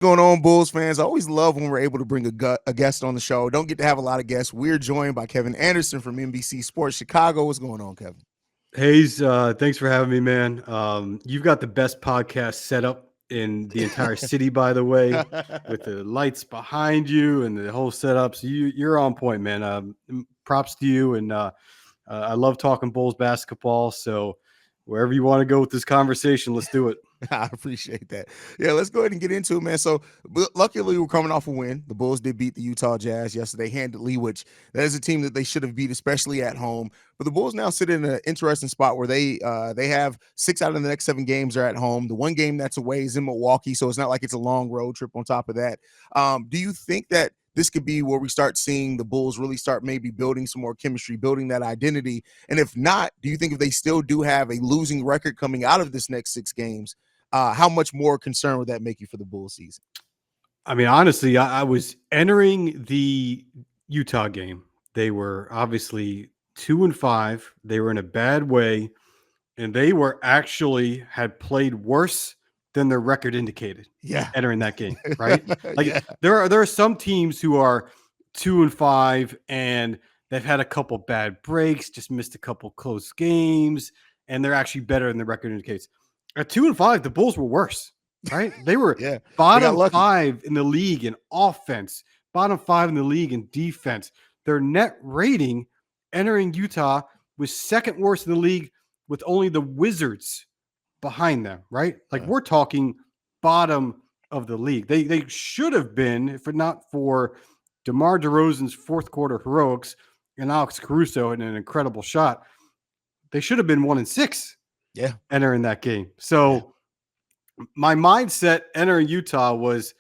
Going on, Bulls fans? I always love when we're able to bring a guest on the show. Don't get to have a lot of guests. We're joined by Kevin Anderson from NBC Sports Chicago. What's going on, Kevin? Haize, thanks for having me, man. You've got the best podcast set up in the entire city, by the way, with the lights behind you and the whole setup. So you're on point, man. Props to you, and I love talking Bulls basketball. So wherever you want to go with this conversation, let's do it. I appreciate that. Yeah, let's go ahead and get into it, man. So, luckily, we're coming off a win. The Bulls did beat the Utah Jazz yesterday handedly, which that is a team that they should have beat, especially at home. But the Bulls now sit in an interesting spot where they have 6 out of the next 7 games are at home. The one game that's away is in Milwaukee, so it's not like it's a long road trip. On top of that, do you think that this could be where we start seeing the Bulls really start maybe building some more chemistry, building that identity? And if not, do you think if they still do have a losing record coming out of this next 6 games? How much more concern would that make you for the Bulls season? I mean, honestly, I was entering the Utah game. They were obviously 2-5. They were in a bad way, and they were actually had played worse than their record indicated Yeah. entering that game, right? Like Yeah. there are some teams who are 2-5 and they've had a couple bad breaks, just missed a couple close games, and they're actually better than the record indicates. At 2-5, the Bulls were worse, right? They were Yeah. They got bottom lucky. 5 in the league in offense, bottom 5 in the league in defense. Their net rating entering Utah was second worst in the league with only the Wizards behind them, right? Like we're talking bottom of the league. They should have been, if not for DeMar DeRozan's fourth quarter heroics and Alex Caruso in an incredible shot, they should have been 1-6 Yeah. entering that game. Yeah. So my mindset entering Utah was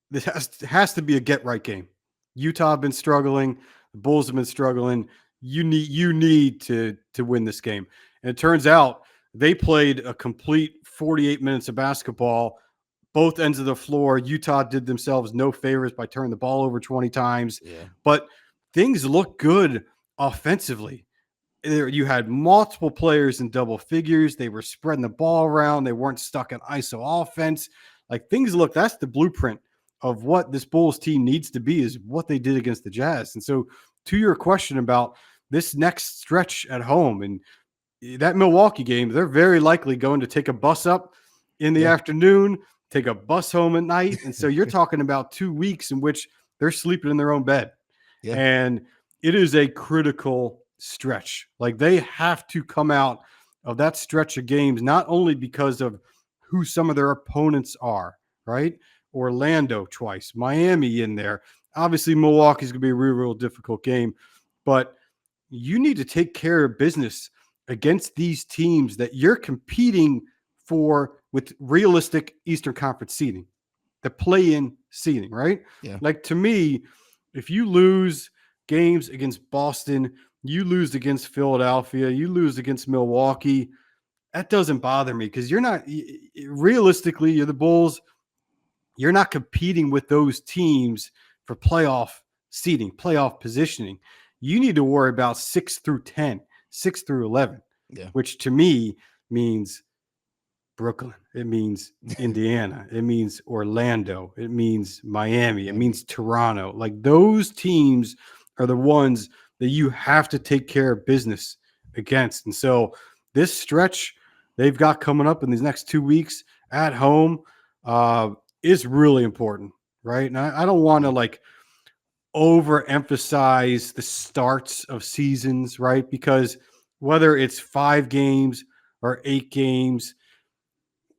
this has to be a get right game. Utah have been struggling, the Bulls have been struggling. You need to win this game. And it turns out they played a complete 48 minutes of basketball, both ends of the floor. Utah did themselves no favors by turning the ball over 20 times, Yeah. but things look good offensively. You had multiple players in double figures. They were spreading the ball around. They weren't stuck in ISO offense. Like things look, that's the blueprint of what this Bulls team needs to be, is what they did against the Jazz. And so to your question about this next stretch at home and that Milwaukee game, they're very likely going to take a bus up in the afternoon, take a bus home at night. And so you're talking about 2 weeks in which they're sleeping in their own bed. Yeah. And it is a critical stretch. Like they have to come out of that stretch of games, not only because of who some of their opponents are, right? Orlando twice, Miami in there. Obviously, Milwaukee's going to be a real difficult game, but you need to take care of business against these teams that you're competing for with realistic Eastern Conference seeding, the play-in seeding, right? Yeah. Like to me, if you lose games against Boston, you lose against Philadelphia, you lose against Milwaukee, that doesn't bother me because you're not realistically, you're the Bulls, you're not competing with those teams for playoff seeding, playoff positioning. You need to worry about 6 through 10, 6 through 11, Yeah. which to me means Brooklyn. It means Indiana. It means Orlando. It means Miami. It means Toronto. Like those teams are the ones that you have to take care of business against. And so this stretch they've got coming up in these next 2 weeks at home is really important, right? And I don't want to like overemphasize the starts of seasons, right? Because whether it's 5 games or 8 games,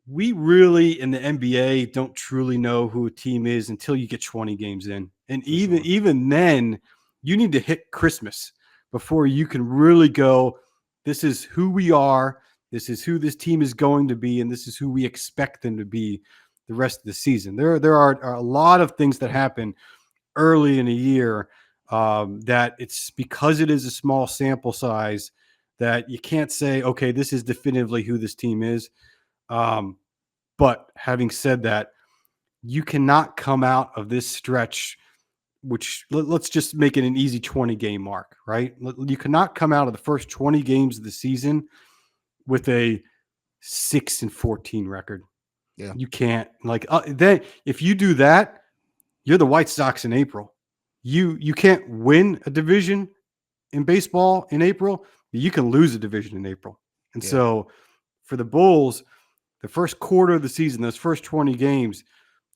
we really in the NBA don't truly know who a team is until you get 20 games in. And even then, you need to hit Christmas before you can really go, this is who we are, this is who this team is going to be, and this is who we expect them to be the rest of the season. There are a lot of things that happen early in a year that it's because it is a small sample size that you can't say, okay, this is definitively who this team is. But having said that, you cannot come out of this stretch, which let's just make it an easy 20 game mark, right? You cannot come out of the first 20 games of the season with a 6-14 record. Yeah. You can't. Like then if you do that, you're the White Sox in April. You can't win a division in baseball in April. You can lose a division in April. And Yeah. so for the Bulls, the first quarter of the season, those first 20 games,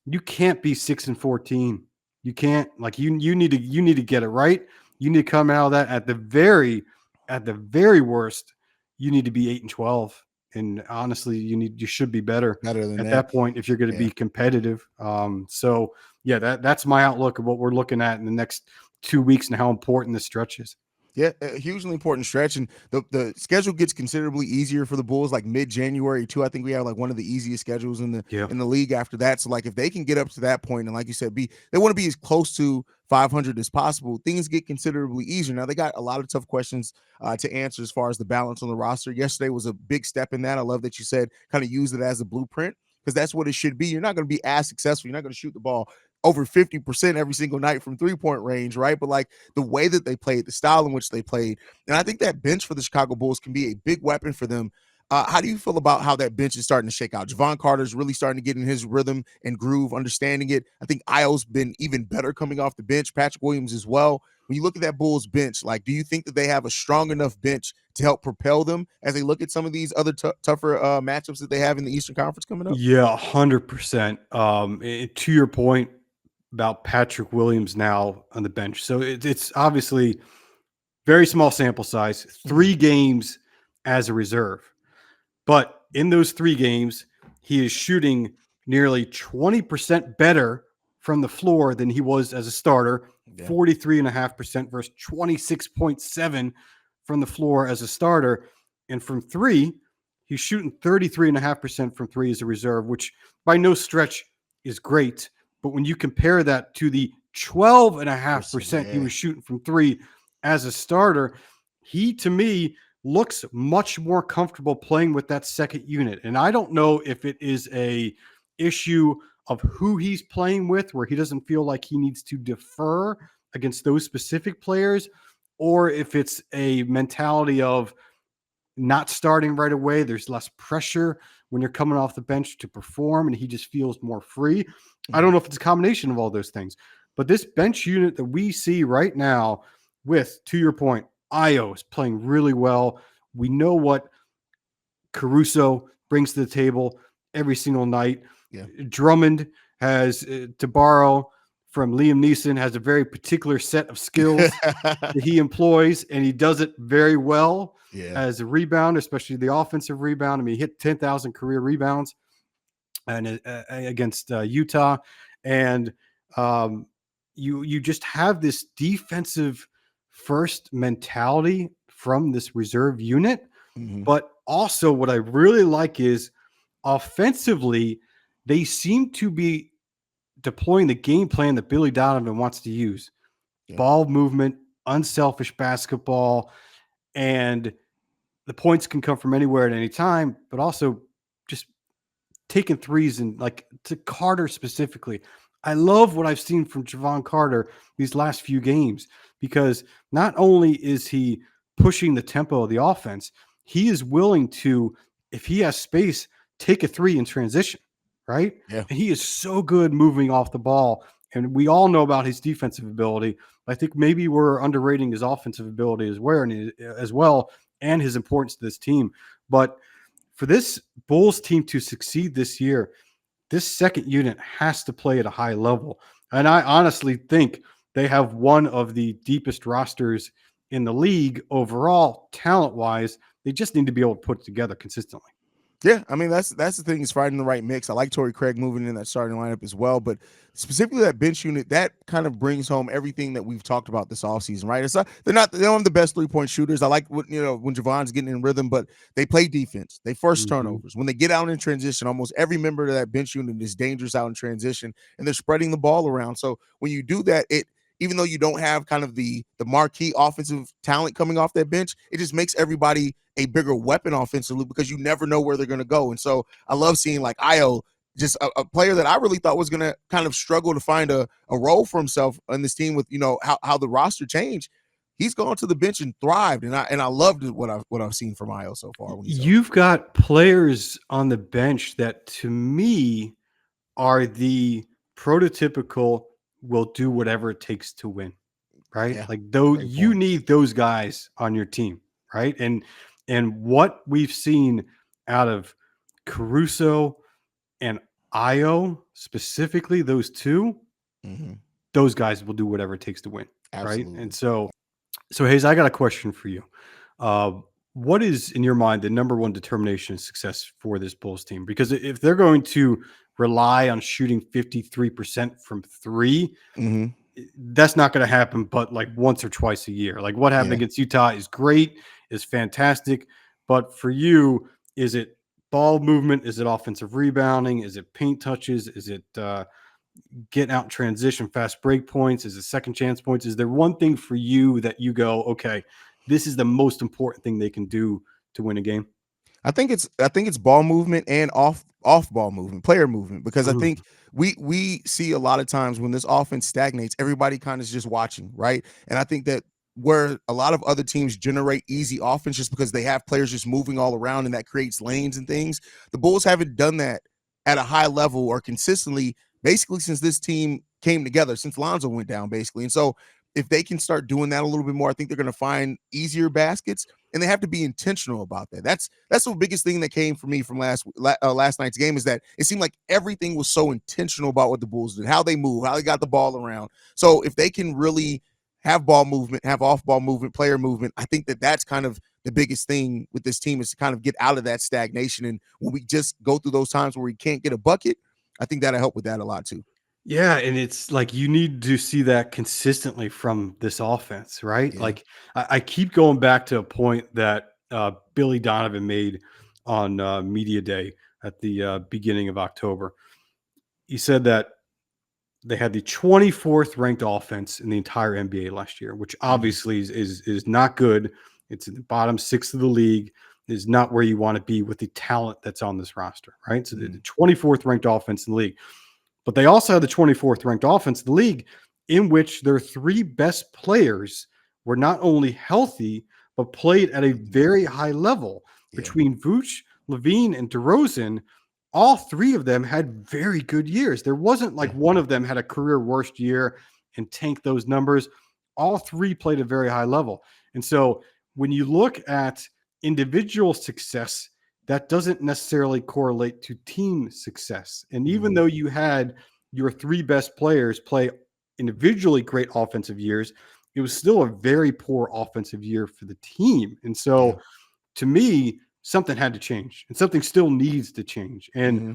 you can't be 6-14. You can't like you need to get it right. You need to come out of that at the very worst, you need to be 8-12. And honestly, you should be better Better than at that. that point if you're going to Yeah. be competitive. So yeah, that's my outlook of what we're looking at in the next 2 weeks and how important this stretch is. Yeah, a hugely important stretch, and the schedule gets considerably easier for the Bulls, like mid-January too. I think we have like one of the easiest schedules Yeah. in the league after that. So like if they can get up to that point, and like you said, they want to be as close to 500 as possible. Things get considerably easier. Now they got a lot of tough questions to answer as far as the balance on the roster. Yesterday was a big step in that. I love that you said kind of use it as a blueprint because that's what it should be. You're not going to be as successful. You're not going to shoot the ball over 50% every single night from 3-point range, right? But like the way that they played, the style in which they played, and I think that bench for the Chicago Bulls can be a big weapon for them. How do you feel about how that bench is starting to shake out? Javon Carter's really starting to get in his rhythm and groove, understanding it. I think Io's been even better coming off the bench. Patrick Williams as well. When you look at that Bulls bench, like, do you think that they have a strong enough bench to help propel them as they look at some of these other tougher matchups that they have in the Eastern Conference coming up? Yeah, 100%. To your point about Patrick Williams now on the bench. So it's obviously very small sample size, Mhm. 3 games as a reserve. But in those 3 games, he is shooting nearly 20% better from the floor than he was as a starter, Yeah. 43.5% versus 26.7 from the floor as a starter. And from three, he's shooting 33.5% from three as a reserve, which by no stretch is great. But when you compare that to the 12.5% he Yeah. was shooting from three as a starter, he to me looks much more comfortable playing with that second unit. And I don't know if it is a issue of who he's playing with, where he doesn't feel like he needs to defer against those specific players, or if it's a mentality of not starting right away. There's less pressure when you're coming off the bench to perform, and he just feels more free. I Mhm. don't know if it's a combination of all those things, but this bench unit that we see right now, with, to your point, Io is playing really well. We know what Caruso brings to the table every single night. Yeah. Drummond has, to borrow from Liam Neeson, has a very particular set of skills that he employs, and he does it very well Yeah. as a rebound, especially the offensive rebound. I mean, he hit 10,000 career rebounds and against Utah, and um, you just have this defensive first mentality from this reserve unit. Mhm. But also, what I really like is offensively, they seem to be deploying the game plan that Billy Donovan wants to use: Yeah. ball movement, unselfish basketball, and the points can come from anywhere at any time, but also just taking threes, and like to Carter specifically. I love what I've seen from Javon Carter these last few games, because not only is he pushing the tempo of the offense, he is willing to, if he has space, take a three in transition, right? Yeah. And he is so good moving off the ball. And we all know about his defensive ability. I think maybe we're underrating his offensive ability as well, and his importance to this team. But for this Bulls team to succeed this year, this second unit has to play at a high level. And I honestly think they have one of the deepest rosters in the league overall, talent wise. They just need to be able to put it together consistently. Yeah, I mean that's the thing is finding the right mix. I like Torrey Craig moving in that starting lineup as well, but specifically that bench unit that kind of brings home everything that we've talked about this offseason, right? It's not they don't have the best 3-point shooters. I like what when Javon's getting in rhythm, but they play defense. They force Mm-hmm. turnovers. When they get out in transition, almost every member of that bench unit is dangerous out in transition, and they're spreading the ball around. So when you do that, it even though you don't have kind of the marquee offensive talent coming off that bench, it just makes everybody a bigger weapon offensively because you never know where they're going to go. And so I love seeing like Io, just a player that I really thought was going to kind of struggle to find a role for himself on this team with how the roster changed. he's gone to the bench and thrived, and I loved what I've seen from Io so far when he's healthy. You've got players on the bench that, to me, are the prototypical will do whatever it takes to win, right? Yeah, Like, though great you point. need those guys on your team, right? And what we've seen out of Caruso and Io, specifically those two, Hmm. those guys will do whatever it takes to win, right? And Absolutely. so Hayes, I got a question for you. Uh, what is, in your mind, the number one determination of success for this Bulls team? Because if they're going to rely on shooting 53% from three, Hmm. that's not going to happen, but like once or twice a year. Like what happened Yeah. against Utah is great, is fantastic. But for you, is it ball movement? Is it offensive rebounding? Is it paint touches? Is it getting out in transition, fast break points? Is it second chance points? Is there one thing for you that you go, okay, this is the most important thing they can do to win a game? I think it's ball movement and off ball movement, player movement, because I Mm, think we see a lot of times when this offense stagnates, everybody kind of is just watching, right? And I think that where a lot of other teams generate easy offense just because they have players just moving all around and that creates lanes and things, the Bulls haven't done that at a high level or consistently basically since this team came together, since Lonzo went down basically. And so if they can start doing that a little bit more, I think they're going to find easier baskets, and they have to be intentional about that. That's the biggest thing that came for me from last night's game is that it seemed like everything was so intentional about what the Bulls did, how they move, how they got the ball around. So if they can really have ball movement, have off ball movement, player movement, I think that that's kind of the biggest thing with this team is to kind of get out of that stagnation. And when we just go through those times where we can't get a bucket, I think that'll help with that a lot too. yeah, and it's like you need to see that consistently from this offense, right? Yeah. Like I keep going back to a point that Billy Donovan made on Media Day at the beginning of October. He said that they had the 24th ranked offense in the entire NBA last year, which Hmm. obviously is not good. It's in the bottom six of the league. Is not where you want to be with the talent that's on this roster, right? So the Hmm. 24th ranked offense in the league. But they also had the 24th ranked offense in the league, in which their three best players were not only healthy, but played at a very high level. Yeah. Between Vooch, Levine, and DeRozan, all three of them had very good years. There wasn't like Yeah. one of them had a career worst year and tanked those numbers. All three played at a very high level. And so when you look at individual success, that doesn't necessarily correlate to team success. And even Hmm. though you had your three best players play individually great offensive years, it was still a very poor offensive year for the team. And Yeah. so to me, something had to change and something still needs to change. And Hmm.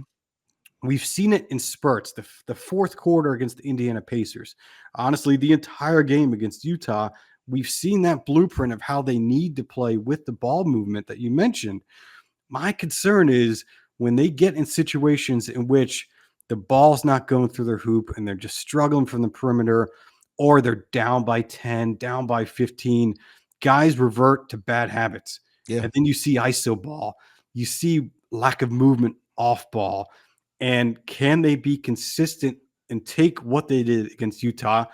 we've seen it in spurts. The fourth quarter against the Indiana Pacers, honestly, the entire game against Utah, we've seen that blueprint of how they need to play with the ball movement that you mentioned. My concern is when they get in situations in which the ball's not going through their hoop and they're just struggling from the perimeter, or they're down by 10, down by 15, guys revert to bad habits. Yeah. And then you see ISO ball, you see lack of movement off ball. And can they be consistent and take what they did against Utah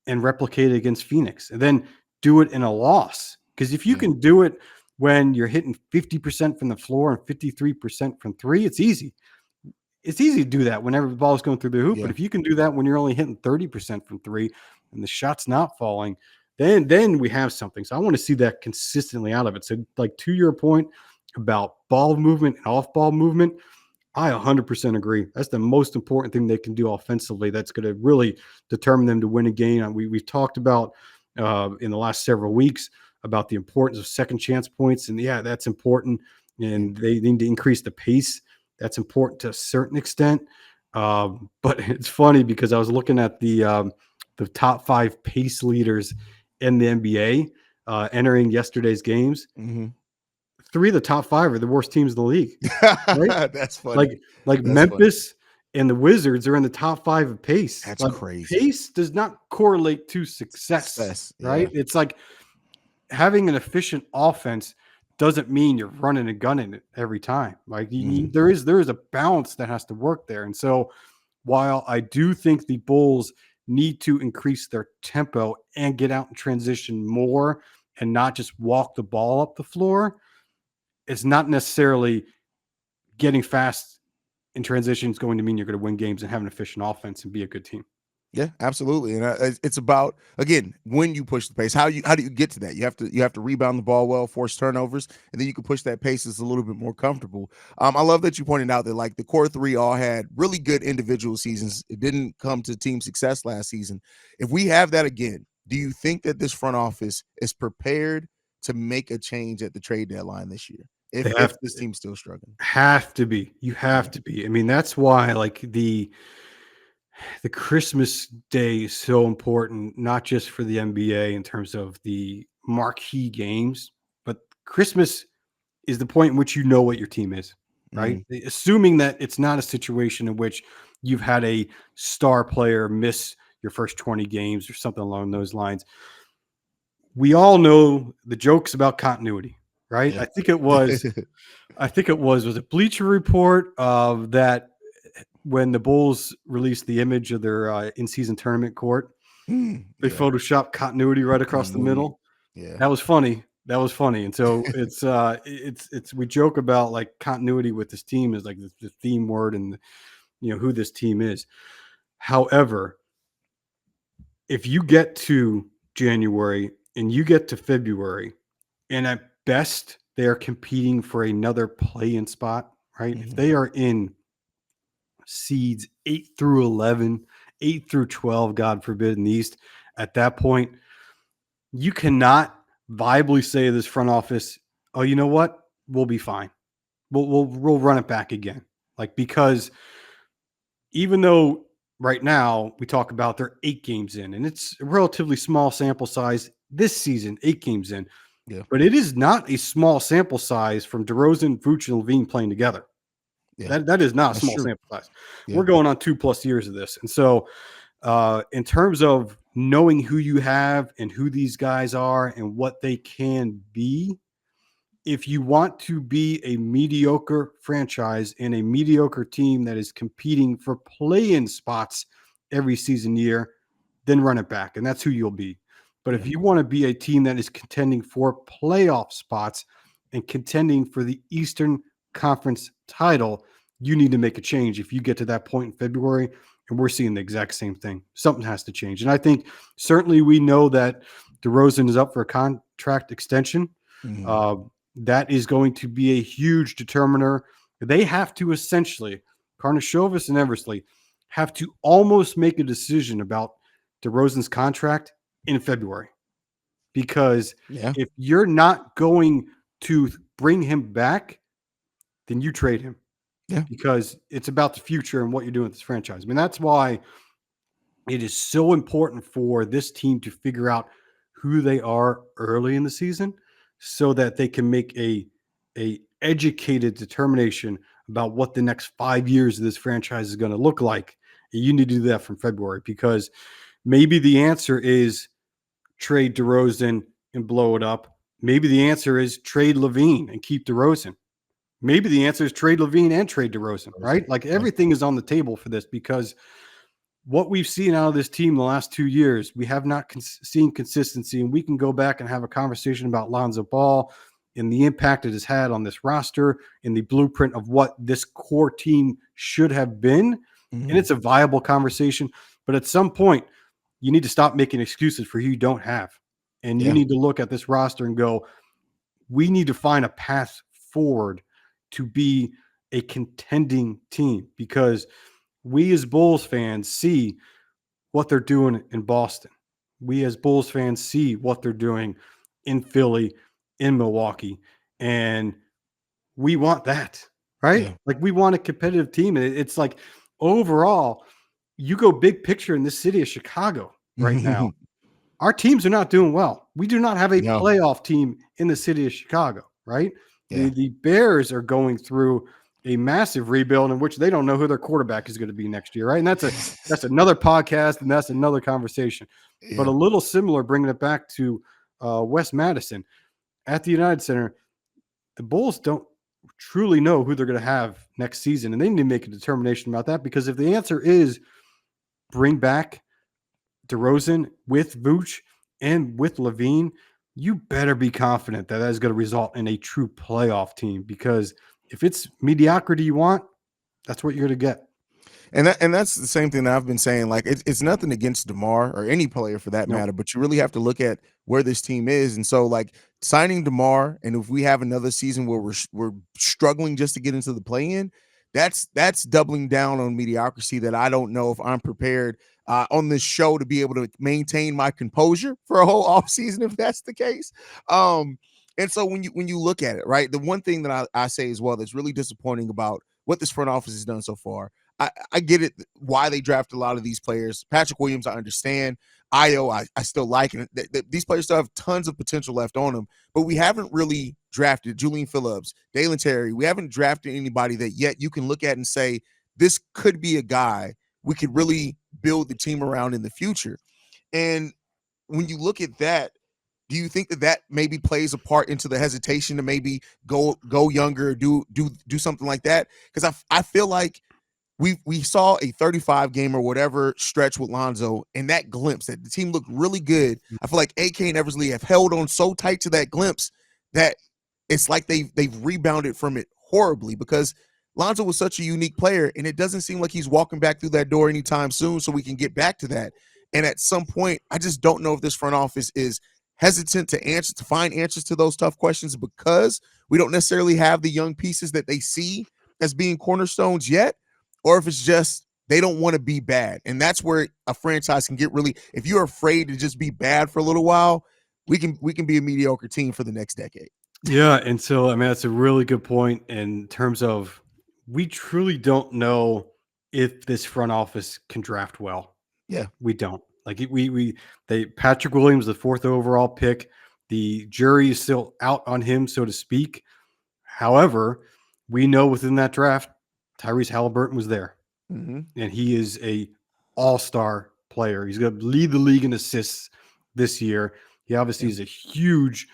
and replicate it against Phoenix and then do it in a loss? Because if you Yeah. can do it when you're hitting 50% from the floor and 53% from three, it's easy. It's easy to do that whenever the ball is going through the hoop. But Yeah. if you can do that when you're only hitting 30% from three and the shot's not falling, then we have something. So I want to see that consistently out of it. So, like to your point about ball movement and off ball movement, I 100% agree. That's the most important thing they can do offensively. That's going to really determine them to win a game. We've talked about in the last several weeks about the importance of second chance points. And yeah, that's important. Yeah. And they need to increase the pace. That's important to a certain extent. But it's funny because I was looking at the top five pace leaders in the NBA entering yesterday's games. Hmm. Three of the top five are the worst teams in the league, right? That's Like funny. like That's funny. Memphis and the Wizards are in the top 5 of pace. That's Like, crazy. pace does not correlate to success, Success. right? Yeah. It's like having an efficient offense doesn't mean you're running and gunning it every time. Like, Hmm. there is a balance that has to work there. And so, while I do think the Bulls need to increase their tempo and get out and transition more and not just walk the ball up the floor. It's not necessarily getting fast in transition is going to mean you're going to win games and have an efficient offense and be a good team. Yeah, absolutely, and it's about, again, when you push the pace. How do you get to that? You have to rebound the ball well, force turnovers, and then you can push that pace that's a little bit more comfortable. I love that you pointed out that like the core three all had really good individual seasons. It didn't come to team success last season. If we have that again, do you think that this front office is prepared to make a change at the trade deadline this year? They If this team's still struggling, have to be. You have yeah. to be. I mean, that's why like the Christmas day is so important, not just for the NBA in terms of the marquee games, but Christmas is the point in which you know what your team is, right? Mhm. Assuming that it's not a situation in which you've had a star player miss your first 20 games or something along those lines. We all know the jokes about continuity, right? Yeah. I think it was it Bleacher Report that when the Bulls released the image of their in-season tournament court, they Yeah. photoshopped continuity right across the Continuity. middle. Yeah. That was funny. That was funny. And so it's we joke about like continuity with this team is like the theme word and who this team is. However, if you get to January and you get to February, and at best they are competing for another play-in spot, right? If Mhm. they are in seeds 8 through 11, 8 through 12, God forbid, in the East, at that point, you cannot viably say to this front office, "Oh, you know what? We'll be fine. We'll run it back again." Like because even though right now we talk about they're 8 games in, and it's a relatively small sample size this season, 8 games in, Yeah. but it is not a small sample size from DeRozan, Vooch, and Levine playing together. Yeah. That is not a That's small true. sample size. Yeah. We're going on 2+ years of this, and so in terms of knowing who you have and who these guys are and what they can be, if you want to be a mediocre franchise and a mediocre team that is competing for play-in spots every season year, then run it back, and that's who you'll be. But if Yeah. you want to be a team that is contending for playoff spots and contending for the Eastern Conference title, you need to make a change if you get to that point in February. And we're seeing the exact same thing. Something has to change. And I think certainly we know that DeRozan is up for a contract extension. Mhm. Uh, that is going to be a huge determiner. They have to essentially, Karnisovas and Eversley have to almost make a decision about DeRozan's contract in February. Because Yeah. if you're not going to bring him back, then you trade him Yeah. because it's about the future and what you're doing with this franchise. I mean, that's why it is so important for this team to figure out who they are early in the season so that they can make a educated determination about what the next 5 years of this franchise is going to look like. And you need to do that from February because maybe the answer is trade DeRozan and blow it up. Maybe the answer is trade Levine and keep DeRozan. Maybe the answer is trade Levine and trade DeRozan, right? Like Yeah. everything is on the table for this because what we've seen out of this team the last 2 years, we have not seen consistency. And we can go back and have a conversation about Lonzo Ball and the impact it has had on this roster and the blueprint of what this core team should have been. And Mhm. it's a viable conversation. But at some point, you need to stop making excuses for who you don't have. And you Yeah. need to look at this roster and go, we need to find a path forward to be a contending team because we as Bulls fans see what they're doing in Boston. We as Bulls fans see what they're doing in Philly, in Milwaukee, and we want that, right? Yeah. Like we want a competitive team. And it's like overall, you go big picture in this city of Chicago right now. Our teams are not doing well. We do not have a No. playoff team in the city of Chicago, right? The Yeah. the Bears are going through a massive rebuild in which they don't know who their quarterback is going to be next year, right? And that's another podcast and that's another conversation. But a Yeah. little similar, bringing it back to West Madison at the United Center, the Bulls don't truly know who they're going to have next season, and they need to make a determination about that because if the answer is bring back DeRozan, with Vooch, and with Levine, you better be confident that that is going to result in a true playoff team. Because if it's mediocrity you want, that's what you're going to get. And that's the same thing that I've been saying. Like it's nothing against DeMar or any player for that No. matter, but you really have to look at where this team is. And so, like signing DeMar, and if we have another season where we're struggling just to get into the play in, that's doubling down on mediocrity. That I don't know if I'm prepared on this show to be able to maintain my composure for a whole off season if that's the case. And so when you look at it, right, the one thing that I say as well that's really disappointing about what this front office has done so far. I get it why they draft a lot of these players. Patrick Williams, I understand. I still like it. These players still have tons of potential left on them, but we haven't really drafted Julian Phillips, Dalen Terry. We haven't drafted anybody that yet you can look at and say, this could be a guy we could really build the team around in the future. And when you look at that, do you think that that maybe plays a part into the hesitation to maybe go younger, do something like that? Because I feel like we saw a 35 game or whatever stretch with Lonzo, and that glimpse that the team looked really good. I feel like AK and Eversley have held on so tight to that glimpse that it's like they've rebounded from it horribly because Lonzo was such a unique player, and it doesn't seem like he's walking back through that door anytime soon. So we can get back to that. And at some point, I just don't know if this front office is hesitant to find answers to those tough questions because we don't necessarily have the young pieces that they see as being cornerstones yet, or if it's just they don't want to be bad. And that's where a franchise can get really, if you're afraid to just be bad for a little while, we can be a mediocre team for the next decade. Yeah, and so I mean that's a really good point in terms of we truly don't know if this front office can draft well. Yeah. We don't. Like they Patrick Williams, the fourth overall pick. The jury is still out on him, so to speak. However, we know within that draft, Tyrese Halliburton was there, Mm-hmm. and he is a all-star player. He's going to lead the league in assists this year. He obviously Yeah. is a huge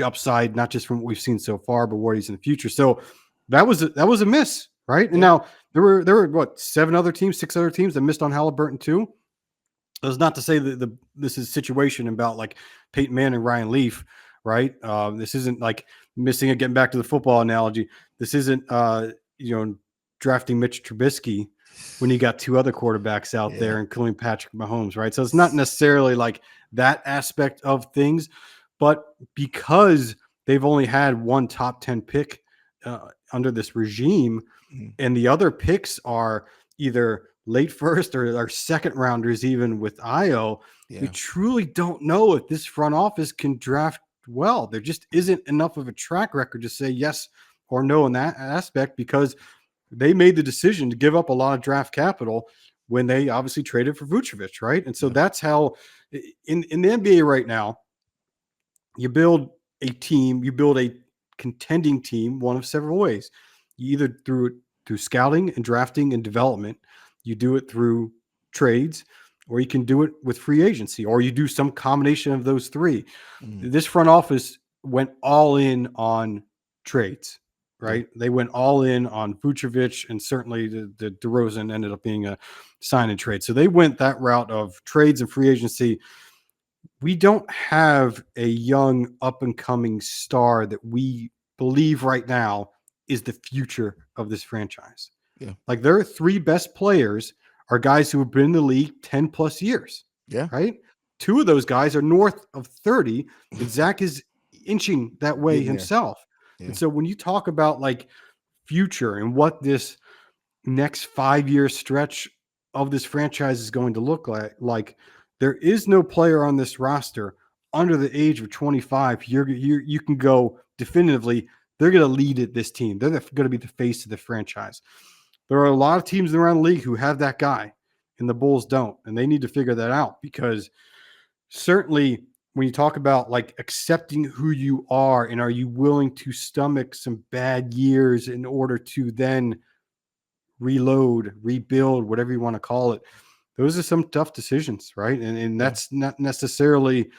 upside, not just from what we've seen so far, but what he's in the future. So that was a miss, right? And Yeah. now there were what 6 other teams that missed on Halliburton too. That's not to say that this is a situation about like Peyton Manning and Ryan Leaf, right? This isn't like missing it. Getting back to the football analogy, this isn't drafting Mitch Trubisky when you got two other quarterbacks out Yeah. there, including Patrick Mahomes, right? So it's not necessarily like that aspect of things, but because they've only had one top 10 pick under this regime, Mhm. and the other picks are either late first or second rounders, even with IO, we Yeah. truly don't know if this front office can draft well. There just isn't enough of a track record to say yes or no in that aspect because they made the decision to give up a lot of draft capital when they obviously traded for Vucevic, right? And so Yeah. that's how in the NBA right now, you build a team, you build a contending team one of several ways. You either through scouting and drafting and development, you do it through trades, or you can do it with free agency, or you do some combination of those three. Mhm. This front office went all in on trades, Yeah. right? They went all in on Vucevic, and certainly the DeRozan ended up being a sign and trade. So they went that route of trades and free agency. We don't have a young up and coming star that we believe right now is the future of this franchise. Yeah. Like their three best players are guys who have been in the league 10 plus years, Yeah. right? Two of those guys are north of 30, and Zach is inching that way Getting there. himself. And Yeah. so when you talk about like future and what this next 5 year stretch of this franchise is going to look like there is no player on this roster under the age of 25. You can go definitively. They're going to lead it. This team. They're going to be the face of the franchise. There are a lot of teams around the league who have that guy, and the Bulls don't, and they need to figure that out because certainly when you talk about like accepting who you are and are you willing to stomach some bad years in order to then reload, rebuild, whatever you want to call it. Those are some tough decisions, right? And Yeah. that's not necessarily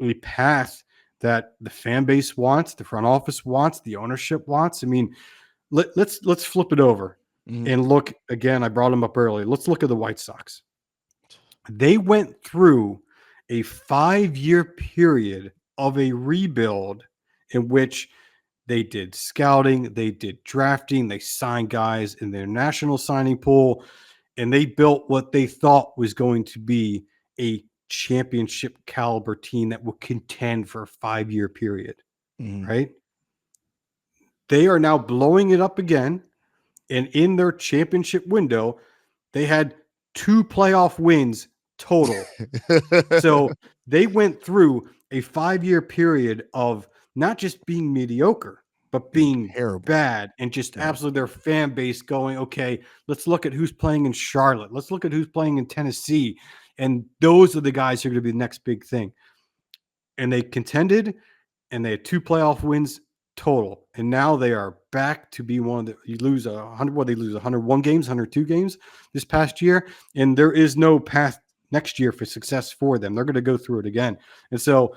a path that the fan base wants, the front office wants, the ownership wants. I mean, let's flip it over Mhm. and look again. I brought them up early. Let's look at the White Sox. They went through a 5-year period of a rebuild in which they did scouting, they did drafting, they signed guys in their national signing pool, and they built what they thought was going to be a championship caliber team that will contend for a 5-year period, Mhm. right? They are now blowing it up again. And in their championship window, they had 2 playoff wins total. So they went through a 5-year period of not just being mediocre, but Being being terrible, bad and just terrible. absolutely their fan base going, okay, let's look at who's playing in Charlotte. Let's look at who's playing in Tennessee. And those are the guys who are going to be the next big thing. And they contended and they had 2 playoff wins total. And now they are back to be one of the, you lose 100, what they lose 101 games, 102 games this past year. And there is no path next year for success for them. They're going to go through it again. And so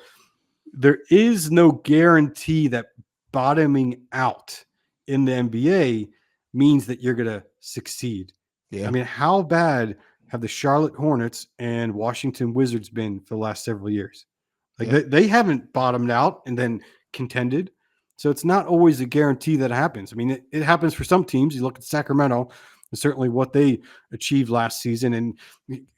there is no guarantee that bottoming out in the NBA means that you're going to succeed. I Yeah, mean, how bad have the Charlotte Hornets and Washington Wizards been for the last several years? Like yeah, they haven't bottomed out and then contended. So it's not always a guarantee that happens. I mean, it happens for some teams. You look at Sacramento and certainly what they achieved last season. And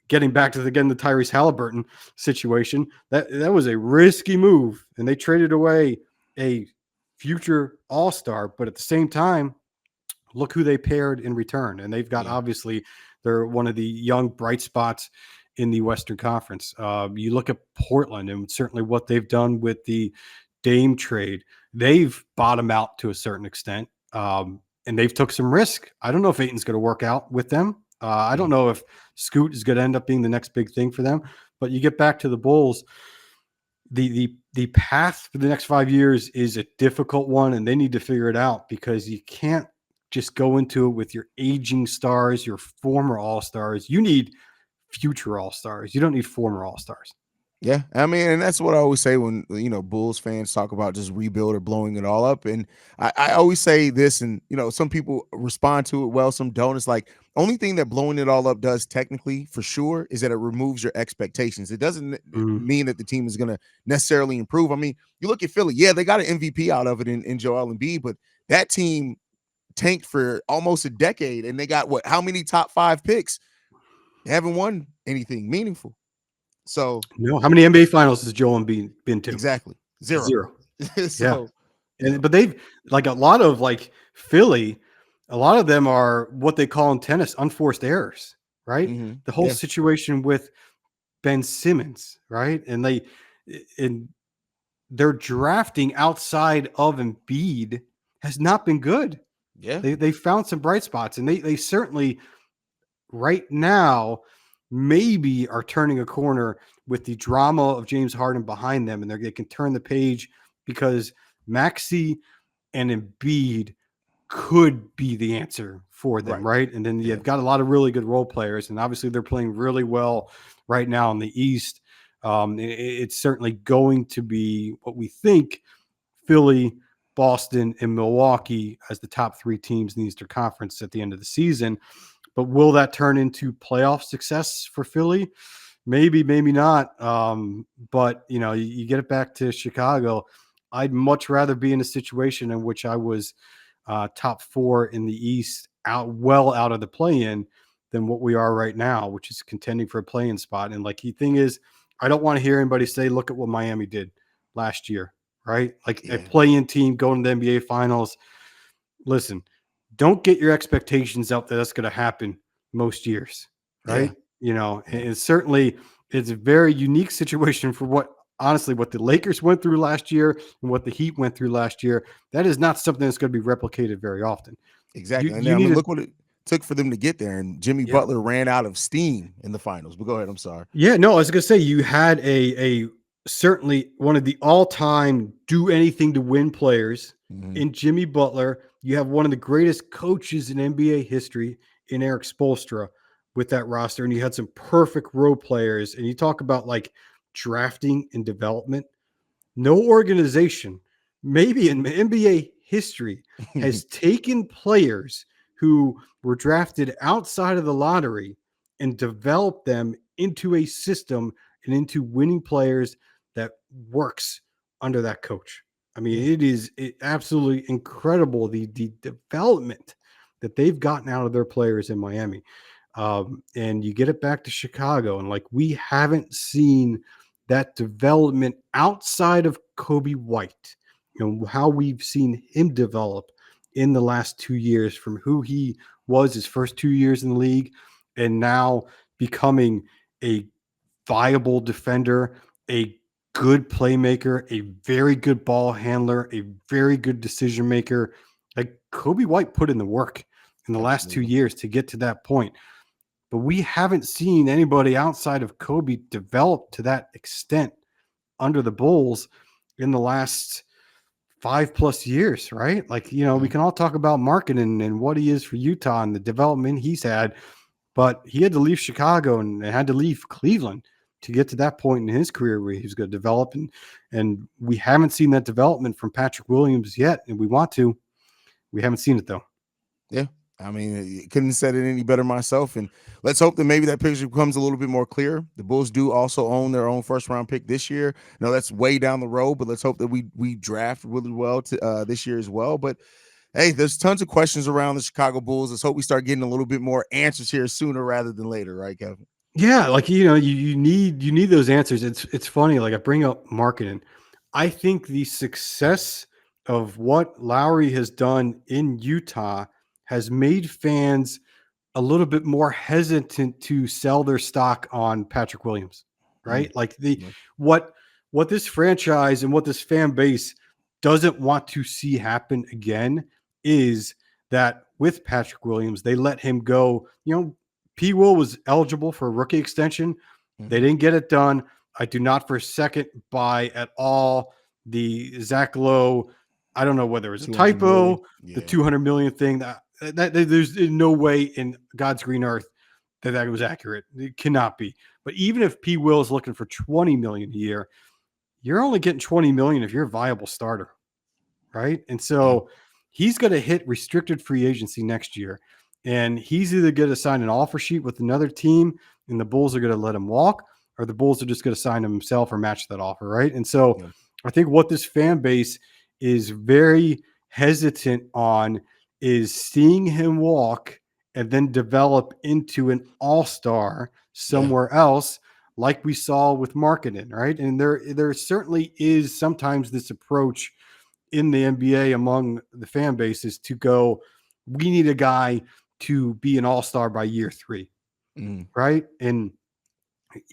getting back to the Tyrese Halliburton situation, that was a risky move. And they traded away a future all-star, but at the same time, look who they paired in return. And they've got yeah, obviously they're one of the young bright spots in the Western Conference. You look at Portland and certainly what they've done with the Dame trade. They've bottomed out to a certain extent, and they've took some risk. I don't know if Aiton's going to work out with them. I yeah, don't know if Scoot is going to end up being the next big thing for them. But you get back to the Bulls, the path for the next 5 years is a difficult one, and they need to figure it out because you can't just go into it with your aging stars, your former all stars. You need future all stars. You don't need former all stars. yeah. I mean, and that's what I always say when Bulls fans talk about just rebuild or blowing it all up. And I always say this, and some people respond to it well, some don't. It's like only thing that blowing it all up does technically for sure is that it removes your expectations. It doesn't Mm. mean that the team is going to necessarily improve. I mean, you look at Philly, yeah, they got an MVP out of it in Joel Embiid, but that team tanked for almost a decade, and they got what? How many top 5 picks? They haven't won anything meaningful. So No, how many NBA finals has Joel Embiid been to? exactly 0. Zero. Yeah. So And but they've like a lot of like Philly, a lot of them are what they call in tennis unforced errors, right? The whole yeah, situation with Ben Simmons, right? And their drafting outside of Embiid has not been good. yeah, They found some bright spots, and they certainly right now maybe are turning a corner with the drama of James Harden behind them, and they can turn the page because Maxi and Embiid could be the answer for them, right, right? And then yeah, you've got a lot of really good role players, and obviously they're playing really well right now in the East. It's certainly going to be what we think Philly, Boston, and Milwaukee as the top 3 teams in the Eastern Conference at the end of the season. But will that turn into playoff success for Philly? Maybe, maybe not. But you get it back to Chicago. I'd much rather be in a situation in which I was top 4 in the East, out of the play-in, than what we are right now, which is contending for a play-in spot. And like the thing is, I don't want to hear anybody say, "Look at what Miami did last year," right? Like a yeah, play-in team going to the NBA Finals. Listen, don't get your expectations out that that's going to happen most years, yeah, right? And yeah, certainly it's a very unique situation for what honestly what the Lakers went through last year and what the Heat went through last year. That is not something that's going to be replicated very often. You exactly. And you I need mean, to look what it took for them to get there. And Jimmy yeah. Butler ran out of steam in the finals. But go ahead. I'm sorry. Yeah, no, I was gonna say you had a certainly one of the all-time do anything to win players Mhm. in Jimmy Butler. You have one of the greatest coaches in NBA history in Eric Spoelstra with that roster, and you had some perfect role players. And you talk about like drafting and development. No organization, maybe in NBA history, has taken players who were drafted outside of the lottery and developed them into a system and into winning players that works under that coach. I Yeah. mean, absolutely incredible the development that they've gotten out of their players in Miami. And you get it back to Chicago, and like we haven't seen that development outside of Kobe White. How we've seen him develop in the last 2 years from who he was his first 2 years in the league, and now becoming a viable defender, a good playmaker, a very good ball handler, a very good decision maker. Like Kobe White put in the work in the last two Absolutely. years to get to that point. But we haven't seen anybody outside of Kobe develop to that extent under the Bulls in the last 5+ years, right? Like, we Yeah. can all talk about marketing and what he is for Utah and the development he's had, but he had to leave Chicago and had to leave Cleveland to get to that point in his career where he was going to develop. And we haven't seen that development from Patrick Williams yet. And we want to. We haven't seen it though. Yeah. I mean, couldn't have said it any better myself. And let's hope that maybe that picture becomes a little bit more clear. The Bulls do also own their own first round pick this year. No, that's way down the road, but let's hope that we draft really well to this year as well. But hey, there's tons of questions around the Chicago Bulls. Let's hope we start getting a little bit more answers here sooner rather than later, right, Kevin? Yeah, like you need those answers. It's funny. Like I bring up marketing. I think the success of what Lowry has done in Utah has made fans a little bit more hesitant to sell their stock on Patrick Williams, Mm, right? Like the yeah. what what this franchise and what this fan base doesn't want to see happen again is that with Patrick Williams, they let him go. P. Will was eligible for a rookie extension. They Mhm. didn't get it done. I do not for a second buy at all the Zach Lowe. I don't know whether it was a 200 million. typo, the Yeah. 200 million thing. That there's no way in God's green earth that was accurate. It cannot be. But even if P. Will is looking for 20 million a year, you're only getting 20 million if you're a viable starter, right? And Yeah. so he's going to hit restricted free agency next year. And he's either going to sign an offer sheet with another team and the Bulls are going to let him walk, or the Bulls are just going to sign him himself or match that offer, right? And so Yeah. I think what this fan base is very hesitant on is seeing him walk and then develop into an all-star Yeah. somewhere else, like we saw with marketing, right? And there certainly is sometimes this approach in the NBA among the fan bases to go, we need a guy to be an all-star by year 3, Mhm. right? And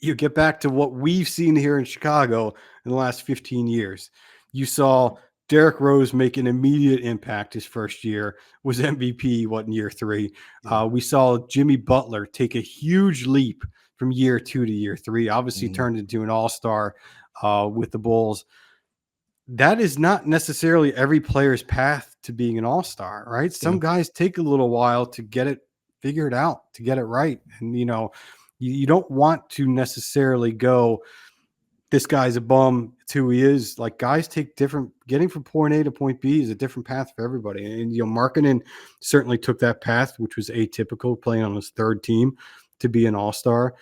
you get back to what we've seen here in Chicago in the last 15 years. You saw Derrick Rose make an immediate impact his first year, was MVP, what, in year 3. Yeah. We saw Jimmy Butler take a huge leap from year 2 to year 3, obviously Mhm. turned into an all-star with the Bulls. That is not necessarily every player's path to being an all-star, right? Yeah. Some guys take a little while to get it figured out, to get it right. And you don't want to necessarily go, this guy's a bum, it's who he is. Like guys take different, getting from point A to point B is a different path for everybody. And Markkinen certainly took that path, which was atypical, playing on his third team to be an all-star.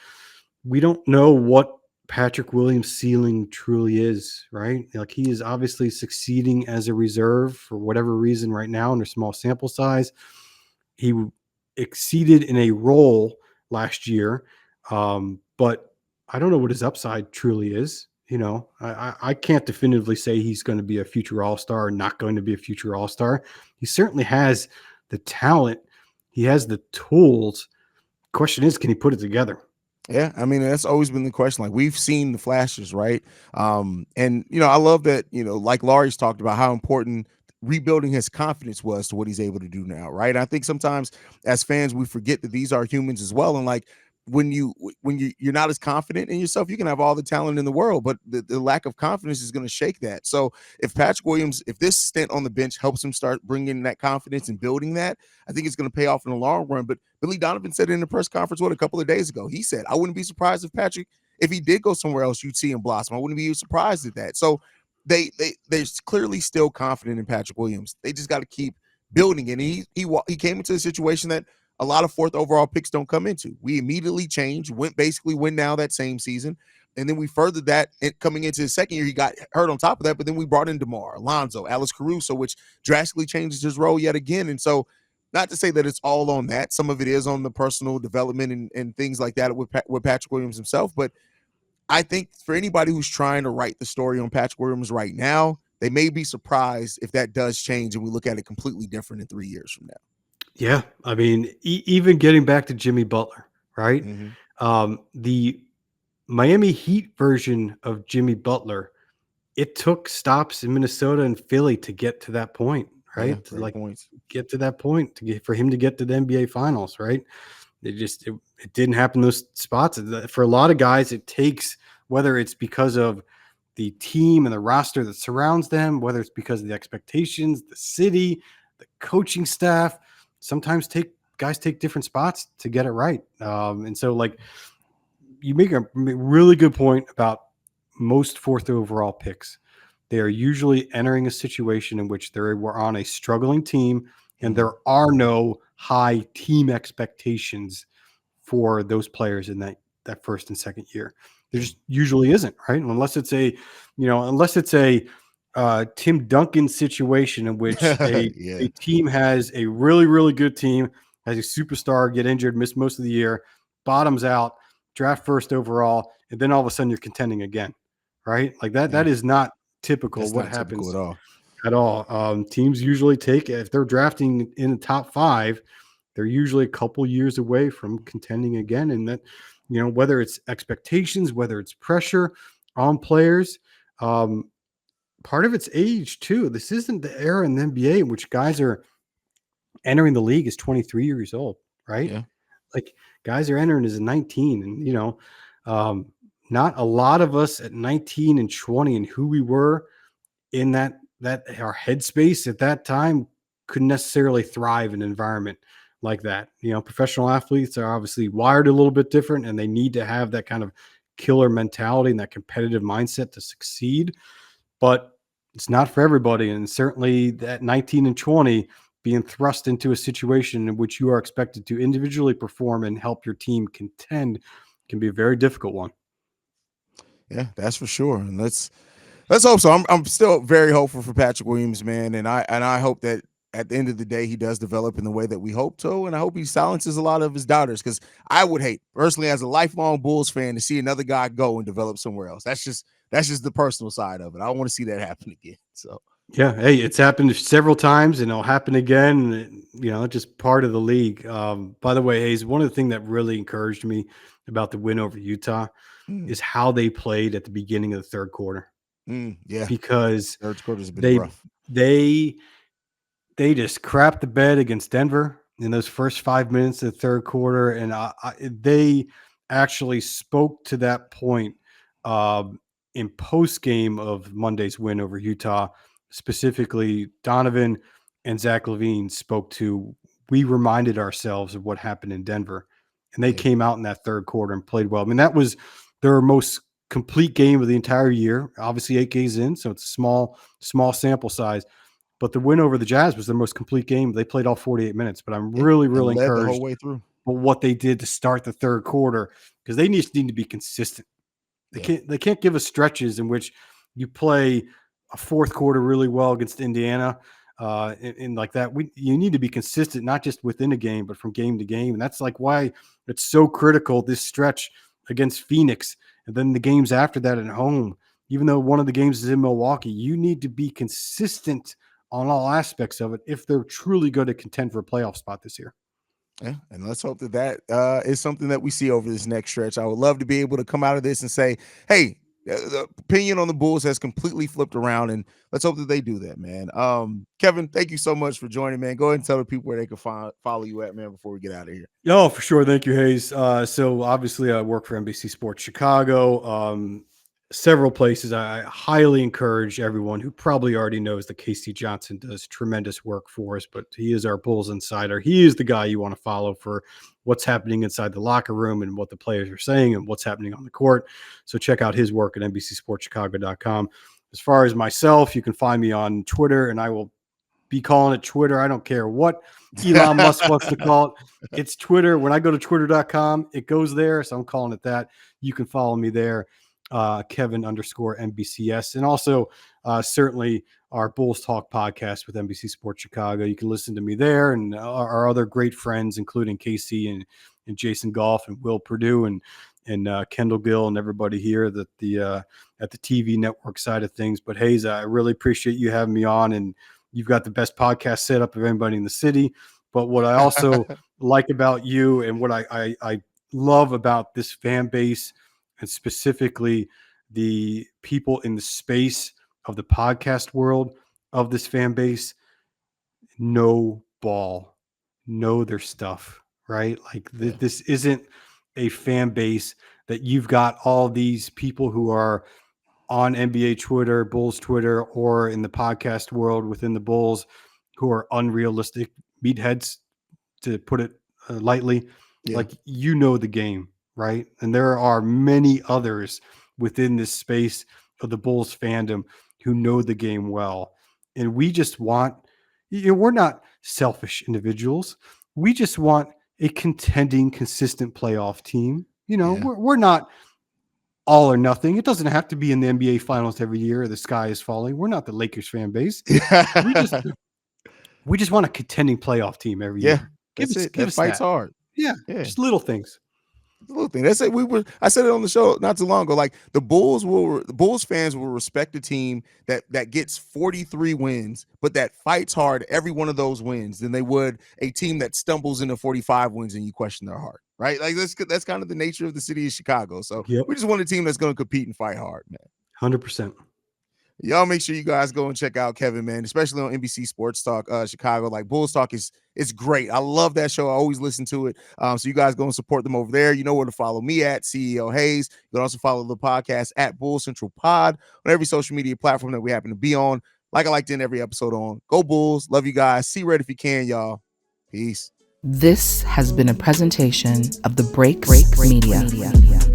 We don't know what Patrick Williams' ceiling truly is, right? Like he is obviously succeeding as a reserve for whatever reason right now under small sample size. He exceeded in a role last year, but I don't know what his upside truly is. I can't definitively say he's going to be a future All Star or not going to be a future All Star. He certainly has the talent. He has the tools. Question is, can he put it together? Yeah, I mean that's always been the question. Like we've seen the flashes, right? And I love that. Like Laurie's talked about how important rebuilding his confidence was to what he's able to do now, right? I think sometimes as fans we forget that these are humans as well, and like when you're not as confident in yourself, you can have all the talent in the world, but the lack of confidence is going to shake that. So if Patrick Williams, if this stint on the bench helps him start bringing that confidence and building that, I think it's going to pay off in the long run. But Billy Donovan said it in the press conference a couple of days ago. He said, "I wouldn't be surprised if he did go somewhere else, you'd see him blossom. I wouldn't be surprised at that." So they're clearly still confident in Patrick Williams. They just got to keep building it. And he came into a situation that a lot of fourth overall picks don't come into. We immediately changed, win now that same season. And then we furthered that coming into his second year. He got hurt on top of that, but then we brought in DeMar, Alonzo, Alex Caruso, which drastically changes his role yet again. And so, not to say that it's all on that. Some of it is on the personal development and things like that with Patrick Williams himself. But I think for anybody who's trying to write the story on Patrick Williams right now, they may be surprised if that does change and we look at it completely different in 3 years from now. Yeah, I mean, even getting back to Jimmy Butler, right? Mm-hmm. The Miami Heat version of Jimmy Butler, it took stops in Minnesota and Philly to get to that point, Yeah, right? To great like points. get to that point for him to get to the NBA Finals, right? It didn't happen in those spots. For a lot of guys, it takes, whether it's because of the team and the roster that surrounds them, whether it's because of the expectations, the city, the coaching staff, sometimes guys take different spots to get it right. And so, like, you make a really good point about most fourth overall picks. They are usually entering a situation in which they were on a struggling team and there are no high team expectations for those players in that first and second year. There just usually isn't, right? Unless it's a Tim Duncan situation in which Yeah. a team has a really, really good team, has a superstar get injured, miss most of the year, bottoms out, draft first overall, and then all of a sudden you're contending again, right? Like that. Yeah. That is not typical. That's What not typical at happens all. at all? Teams usually take, if they're drafting in the top 5, they're usually a couple years away from contending again. And that, whether it's expectations, whether it's pressure on players, part of it's age too. This isn't the era in the NBA in which guys are entering the league as 23 years old, right? Yeah. Like, guys are entering as 19, and not a lot of us at 19 and 20 and who we were in that our headspace at that time could necessarily thrive in an environment like that. Professional athletes are obviously wired a little bit different, and they need to have that kind of killer mentality and that competitive mindset to succeed. But it's not for everybody. And certainly that 19 and 20 being thrust into a situation in which you are expected to individually perform and help your team contend can be a very difficult one. Yeah, that's for sure. And let's hope so. I'm still very hopeful for Patrick Williams, man. And I hope that at the end of the day he does develop in the way that we hope to. And I hope he silences a lot of his doubters, because I would hate, personally, as a lifelong Bulls fan, to see another guy go and develop somewhere else. That's just the personal side of it. I don't want to see that happen again. So Yeah, hey, it's happened several times, and it'll happen again. It's just part of the league. By the way, Haize, one of the things that really encouraged me about the win over Utah is how they played at the beginning of the third quarter. Yeah, Because third quarter's been they rough. they they just crapped the bed against Denver in those first 5 minutes of the third quarter, and they actually spoke to that point in post game of Monday's win over Utah. Specifically, Donovan and Zach LaVine spoke to. We reminded ourselves of what happened in Denver, and they came out in that third quarter and played well. I mean, that was their most complete game of the entire year. Obviously, 8 games in, so it's a small sample size. But the win over the Jazz was their most complete game. They played all 48 minutes. But I'm really, And really led the whole encouraged way through. by what they did to start the third quarter, because they need to be consistent. They can't give us stretches in which you play a fourth quarter really well against Indiana, and like that. You need to be consistent, not just within a game, but from game to game. And that's like why it's so critical, this stretch against Phoenix, and then the games after that at home. Even though one of the games is in Milwaukee, you need to be consistent on all aspects of it if they're truly going to contend for a playoff spot this year. Yeah, and let's hope that is something that we see over this next stretch. I would love to be able to come out of this and say, hey, the opinion on the Bulls has completely flipped around, and let's hope that they do that, man. Kevin, thank you so much for joining, man. Go ahead and tell the people where they can follow you at, man, before we get out of here. Oh, for sure. Thank you, Haize. So obviously I work for NBC Sports Chicago. Several places. I highly encourage everyone who probably already knows that Casey Johnson does tremendous work for us, but he is our Bulls insider. He is the guy you want to follow for what's happening inside the locker room and what the players are saying and what's happening on the court. So check out his work at NBCSportsChicago.com. As far as myself, you can find me on Twitter, and I will be calling it Twitter. I don't care what Elon Musk wants to call it. It's Twitter. When I go to twitter.com, it goes there. So I'm calling it that. You can follow me there, Kevin_NBCS. And also, certainly, our Bulls Talk podcast with NBC Sports Chicago. You can listen to me there and our other great friends, including Casey and Jason Goff and Will Purdue and Kendall Gill and everybody here at the TV network side of things. But Haize, I really appreciate you having me on, and you've got the best podcast setup of anybody in the city. But what I also like about you and what I love about this fan base, and specifically the people in the space of the podcast world of this fan base, know ball, know their stuff, right? Like Yeah. this isn't a fan base that you've got all these people who are on NBA Twitter, Bulls Twitter, or in the podcast world within the Bulls who are unrealistic meatheads, to put it lightly. Yeah. Like, you know the game, right? And there are many others within this space of the Bulls fandom who know the game well. And we just want, we're not selfish individuals. We just want a contending, consistent playoff team. Yeah. We're not all or nothing. It doesn't have to be in the NBA finals every year. The sky is falling. We're not the Lakers fan base. We just we just want a contending playoff team every Yeah. year. Give That's us it. give That us fights that. hard. Yeah, Yeah. just little things. The little thing. That's it. I said it on the show not too long ago. Like the Bulls fans will respect a team that gets 43 wins, but that fights hard every one of those wins than they would a team that stumbles into 45 wins and you question their heart. Right? Like that's kind of the nature of the city of Chicago. So Yep, we just want a team that's going to compete and fight hard, man. 100%. Y'all make sure you guys go and check out Kevin, man, especially on NBC Sports Talk Chicago. Like Bulls Talk is great. I love that show. I always listen to it. So you guys go and support them over there. You know where to follow me at CEO Haize. You can also follow the podcast at Bull Central Pod on every social media platform that we happen to be on. Like I like to end every episode on. Go Bulls. Love you guys. See red if you can, y'all. Peace. This has been a presentation of the Break Media.